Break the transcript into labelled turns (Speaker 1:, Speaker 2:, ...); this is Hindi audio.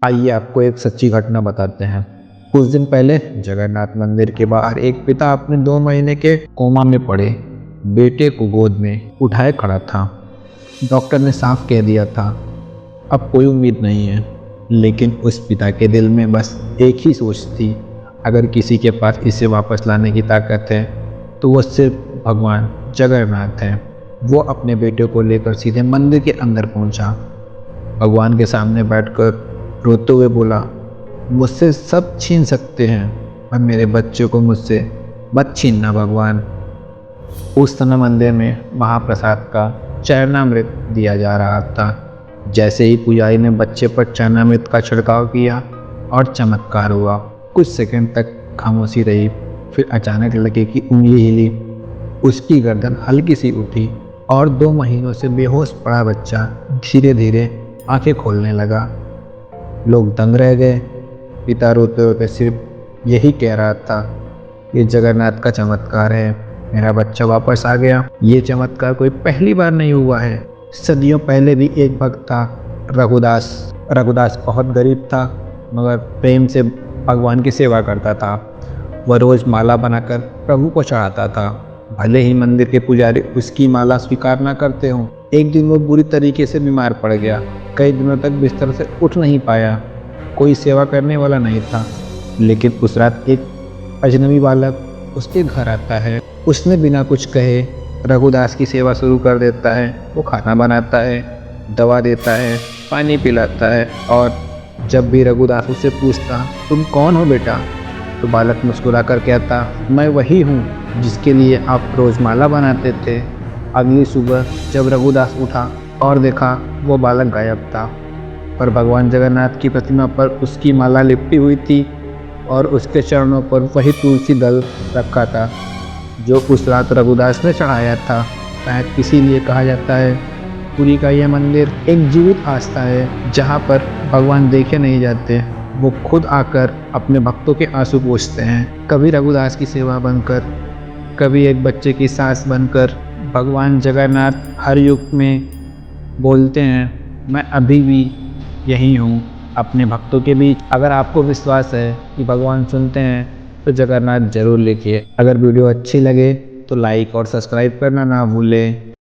Speaker 1: आइए आपको एक सच्ची घटना बताते हैं। कुछ दिन पहले जगन्नाथ मंदिर के बाहर एक पिता अपने 2 महीने के कोमा में पड़े बेटे को गोद में उठाए खड़ा था। डॉक्टर ने साफ कह दिया था, अब कोई उम्मीद नहीं है। लेकिन उस पिता के दिल में बस एक ही सोच थी, अगर किसी के पास इसे वापस लाने की ताकत है तो वो सिर्फ भगवान जगन्नाथ है। वो अपने बेटे को लेकर सीधे मंदिर के अंदर पहुंचा। भगवान के सामने बैठकर रोते हुए बोला, मुझसे सब छीन सकते हैं पर मेरे बच्चे को मुझसे मत छीनना भगवान। उस समय मंदिर में महाप्रसाद का चरणामृत दिया जा रहा था। जैसे ही पुजारी ने बच्चे पर चरणामृत का छिड़काव किया और चमत्कार हुआ। कुछ सेकंड तक खामोशी रही, फिर अचानक लगे कि उंगली हिली, उसकी गर्दन हल्की सी उठी और 2 महीनों से बेहोश पड़ा बच्चा धीरे धीरे आंखें खोलने लगा। लोग दंग रह गए। पिता रोते रोते सिर्फ यही कह रहा था, ये जगन्नाथ का चमत्कार है, मेरा बच्चा वापस आ गया। ये चमत्कार कोई पहली बार नहीं हुआ है। सदियों पहले भी एक भक्त था, रघुदास। रघुदास बहुत गरीब था मगर प्रेम से भगवान की सेवा करता था। वह रोज़ माला बनाकर प्रभु को चढ़ाता था, भले ही मंदिर के पुजारी उसकी माला स्वीकार न करते हों। एक दिन वो बुरी तरीके से बीमार पड़ गया। कई दिनों तक बिस्तर से उठ नहीं पाया। कोई सेवा करने वाला नहीं था। लेकिन उस रात एक अजनबी बालक उसके घर आता है। उसने बिना कुछ कहे रघुदास की सेवा शुरू कर देता है। वो खाना बनाता है, दवा देता है, पानी पिलाता है और जब भी रघुदास उससे पूछता, तुम कौन हो बेटा, तो बालक मुस्कुरा कर कहता, मैं वही हूँ जिसके लिए आप रोज़ माला बनाते थे। अगली सुबह जब रघुदास उठा और देखा, वो बालक गायब था, पर भगवान जगन्नाथ की प्रतिमा पर उसकी माला लिपटी हुई थी और उसके चरणों पर वही तुलसी दल रखा था जो उस रात रघुदास ने चढ़ाया था। शायद इसीलिए कहा जाता है, पुरी का यह मंदिर एक जीवित आस्था है जहाँ पर भगवान देखे नहीं जाते, वो खुद आकर अपने भक्तों के आंसू पोंछते हैं। कभी रघुदास की सेवा बनकर, कभी एक बच्चे की सांस बनकर भगवान जगन्नाथ हर युग में बोलते हैं, मैं अभी भी यही हूँ अपने भक्तों के बीच। अगर आपको विश्वास है कि भगवान सुनते हैं तो जगन्नाथ जरूर लिखिए। अगर वीडियो अच्छी लगे तो लाइक और सब्सक्राइब करना ना भूलें।